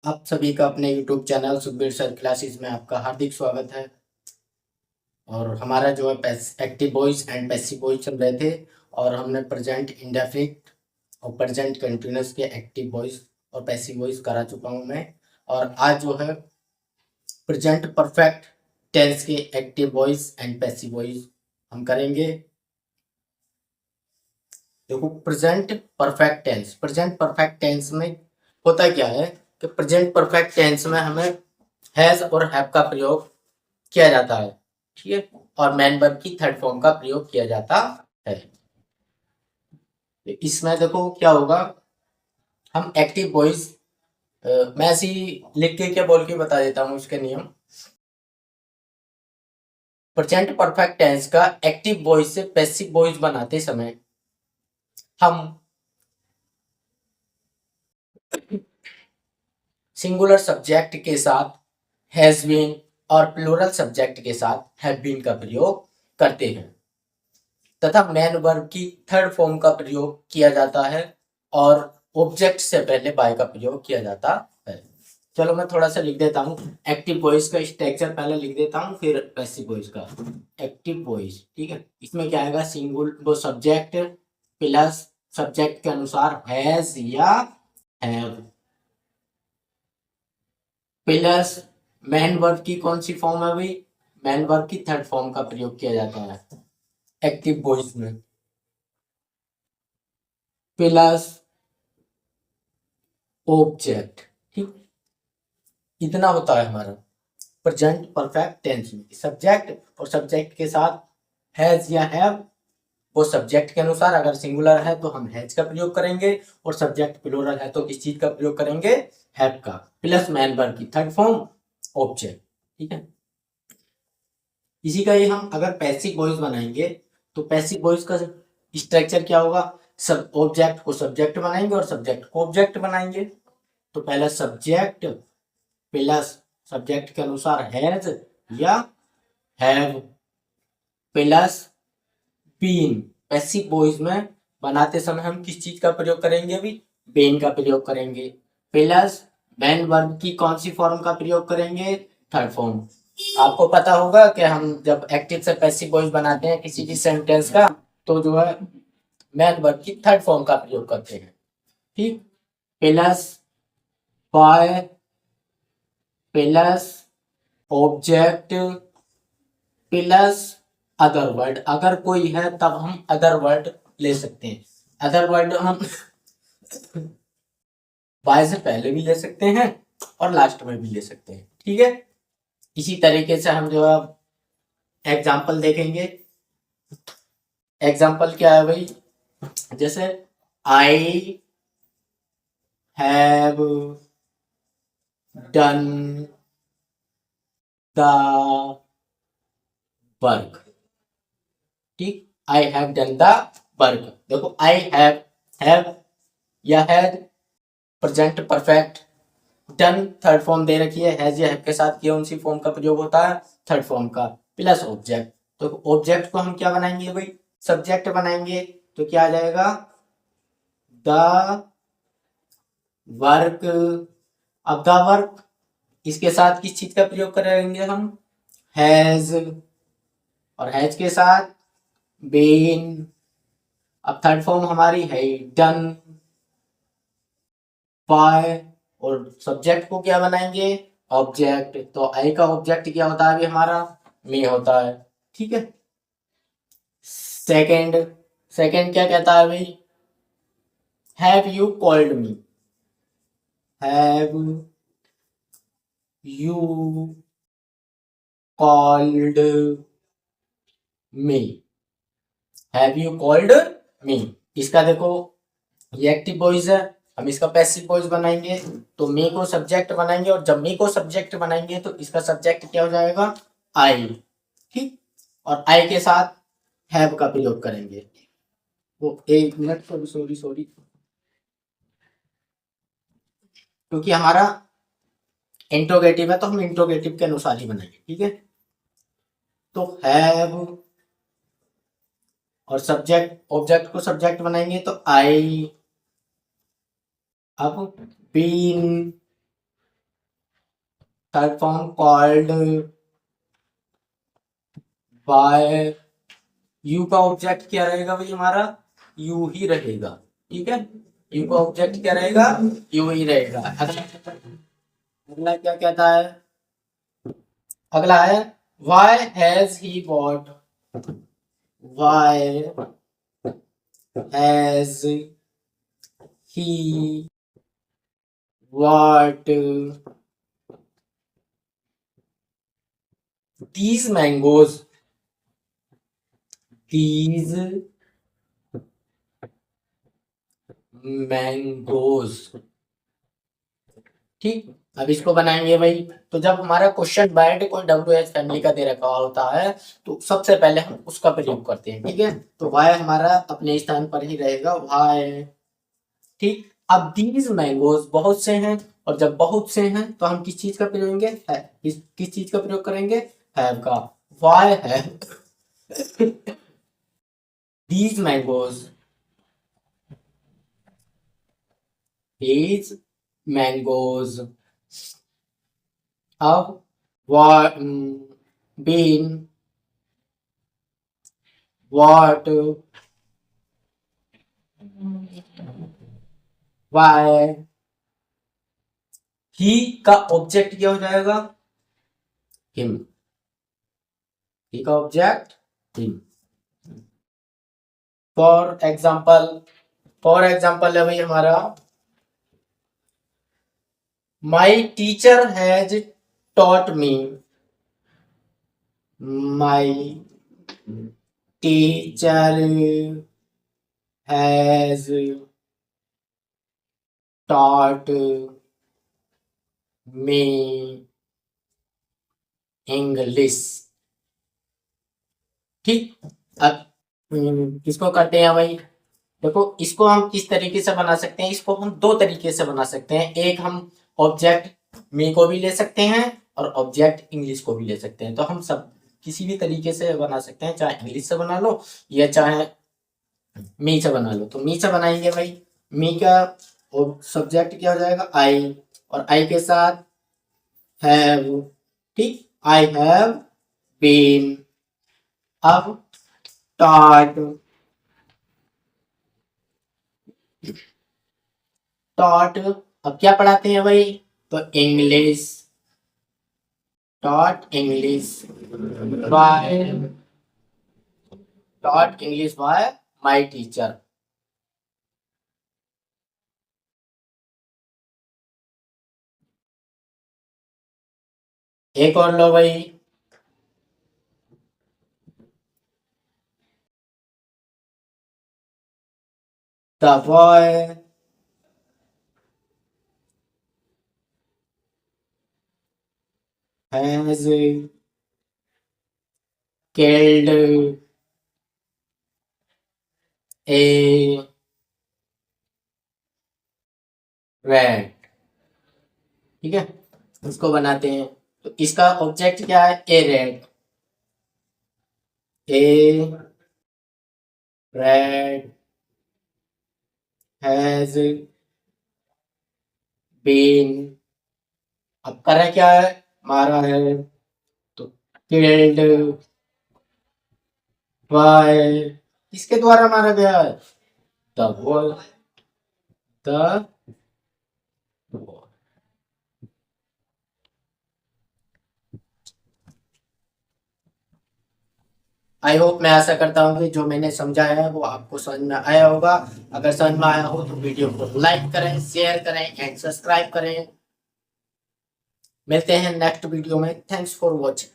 आप सभी का अपने YouTube channel Sukhbir sir classes में आपका हार्दिक स्वागत है। और हमारा जो है active voice and passive voice चल रहे थे और हमने प्रेजेंट इंडेफिनिट और प्रेजेंट कंटिन्यूअस के एक्टिव वॉइस और पैसिव वॉइस करा चुका हूं मैं। और आज जो है प्रेजेंट परफेक्ट टेंस के active voice and passive voice हम करेंगे। देखो, प्रेजेंट परफेक्ट टेंस में होता क्या है कि प्रेजेंट परफेक्ट टेंस में हमें हैज और हैव का प्रयोग किया जाता है, ठीक है, और मैन वर्ब की थर्ड फॉर्म का प्रयोग किया जाता है। इसमें देखो क्या होगा, हम एक्टिव वॉइस मैं ऐसे ही लिख के क्या बोल के बता देता हूँ उसके नियम। प्रेजेंट परफेक्ट टेंस का एक्टिव वॉइस से पैसिव वॉइस बनाते समय हम सिंगुलर सब्जेक्ट के साथ हैज बीन और प्लूरल सब्जेक्ट के साथ हैव बीन का प्रयोग करते हैं तथा मैन वर्ब की थर्ड फॉर्म का प्रयोग किया जाता है और ऑब्जेक्ट से पहले बाय का प्रयोग किया जाता है। चलो मैं थोड़ा सा लिख देता हूँ, एक्टिव वॉइस का स्ट्रक्चर पहले लिख देता हूँ, फिर पैसिव वॉइस का। एक्टिव वॉइस, ठीक है, इसमें क्या आएगा, सिंगुल वो सब्जेक्ट प्लस सब्जेक्ट के अनुसार हैज या हैव प्लस मैन वर्ब की कौन सी फॉर्म है भाई, मैन वर्ब की थर्ड फॉर्म का प्रयोग किया जाता है एक्टिव वॉइस में, प्लस ऑब्जेक्ट। ठीक, इतना होता है हमारा प्रेजेंट परफेक्ट टेंस में। सब्जेक्ट और सब्जेक्ट के साथ हैज या हैव, वो सब्जेक्ट के अनुसार अगर सिंगुलर है तो हम हैज का प्रयोग करेंगे और सब्जेक्ट प्लूरल है तो किस चीज का प्रयोग करेंगे, हैव का, प्लस मैन वर्ब की थर्ड फॉर्म ऑब्जेक्ट। ठीक है, इसी का ही हम अगर पैसिव वॉइस बनाएंगे तो पैसिव वॉइस का स्ट्रक्चर क्या होगा, सब ऑब्जेक्ट को सब्जेक्ट बनाएंगे और सब्जेक्ट को ऑब्जेक्ट बनाएंगे। तो पहले सब्जेक्ट प्लस सब्जेक्ट के अनुसार हैज या have plus been. Passive voice में बनाते समय हम किस चीज का प्रयोग करेंगे, भी बीन का प्रयोग करेंगे, प्लस मैन वर्ब की कौन सी फॉर्म का प्रयोग करेंगे, थर्ड फॉर्म। आपको पता होगा कि हम जब एक्टिव से पैसिव वॉइस बनाते हैं किसी भी सेंटेंस का तो जो है मैन वर्ब की थर्ड फॉर्म का प्रयोग करते हैं। ठीक, plus by plus object plus other word. अगर कोई है तब हम अदर वर्ड ले सकते हैं। अदर वर्ड हम बाय से पहले भी ले सकते हैं और लास्ट में भी ले सकते हैं। ठीक है, इसी तरीके से हम जो है एग्जाम्पल देखेंगे। एग्जाम्पल क्या है भाई, जैसे I have done the work. ठीक, I have done the work. देखो आई हैव या had present perfect, done third form दे रखी है, हैज या हैव के साथ कौन सी फॉर्म का प्रयोग होता है, थर्ड फॉर्म का, प्लस ऑब्जेक्ट। तो ऑब्जेक्ट को हम क्या बनाएंगे भाई, सब्जेक्ट बनाएंगे। तो क्या आ जाएगा, द वर्क। अब द वर्क इसके साथ किस चीज का प्रयोग करेंगे हम, हैज, और हैज के साथ बीन। अब थर्ड फॉर्म हमारी है डन बाय, और सब्जेक्ट को क्या बनाएंगे, ऑब्जेक्ट। तो आई का ऑब्जेक्ट क्या होता है अभी हमारा, मी होता है। ठीक है, सेकंड सेकंड क्या कहता है भाई, have you called me. Have you called me, have you called me. इसका देखो ये एक्टिव वॉइस है, हम इसका पैसिव वॉइस बनाएंगे तो मी को सब्जेक्ट बनाएंगे, और जब मी को सब्जेक्ट बनाएंगे तो इसका सब्जेक्ट क्या हो जाएगा, आई। ठीक, और आई के साथ हैव का प्रयोग करेंगे। वो एक मिनट, सॉरी सॉरी सॉरी, क्योंकि हमारा इंट्रोगेटिव है तो हम इंट्रोगेटिव के अनुसार ही बनाएंगे। ठीक है, तो हैव और सब्जेक्ट, ऑब्जेक्ट को सब्जेक्ट बनाएंगे तो आई। अब been third form called by. You का ऑब्जेक्ट क्या रहेगा भाई हमारा, यू ही रहेगा। ठीक है, यू का ऑब्जेक्ट क्या रहेगा, यू ही रहेगा। अगला क्या कहता है, अगला है why has he bought, why has he what these mangoes, these mangoes। ठीक, अब इसको बनाएंगे भाई। तो जब हमारा क्वेश्चन बाय कोई डब्ल्यू एच फैमिली का दे रखा होता है तो सबसे पहले हम उसका प्रयोग करते हैं। ठीक है, तो वाई हमारा अपने स्थान पर ही रहेगा, वाई। ठीक, अब दीज मैंगोज बहुत से हैं, और जब बहुत से हैं तो हम किस चीज का प्रयोग करेंगे, है, किस चीज का प्रयोग करेंगे, हैव का। Why have these mangoes, these mangoes. अब what been what why। ही का ऑब्जेक्ट क्या हो जाएगा, हिम। ही का object him. For example, for example है भाई हमारा my teacher has taught me, my teacher has taught me English। ठीक, अब किसको करते हैं भाई, देखो इसको हम किस तरीके से बना सकते हैं, इसको हम दो तरीके से बना सकते हैं। एक हम ऑब्जेक्ट मी को भी ले सकते हैं और ऑब्जेक्ट इंग्लिश को भी ले सकते हैं। तो हम सब किसी भी तरीके से बना सकते हैं, चाहे इंग्लिश से बना लो या चाहे मी से बना लो। तो मी से बनाएंगे भाई, मी का सब्जेक्ट क्या हो जाएगा, आई, और आई के साथ हैव। ठीक, आई हैव बीन। अब टॉट, टॉट अब क्या पढ़ाते हैं भाई, तो English, taught English by, taught English by my teacher. एक और लो भाई, the boy has killed a rat। ठीक है, इसको बनाते हैं। तो इसका ऑब्जेक्ट क्या है, a raid, a raid has been. अब करा क्या है, मारा है, तो किल्ड बाय, किसके द्वारा मारा गया है, the boy, the boy. I hope, मैं आशा करता हूँ कि जो मैंने समझाया है वो आपको समझ में आया होगा। अगर समझ में आया हो तो वीडियो को लाइक करें, शेयर करें एंड सब्सक्राइब करें। मिलते हैं नेक्स्ट वीडियो में। Thanks for watching.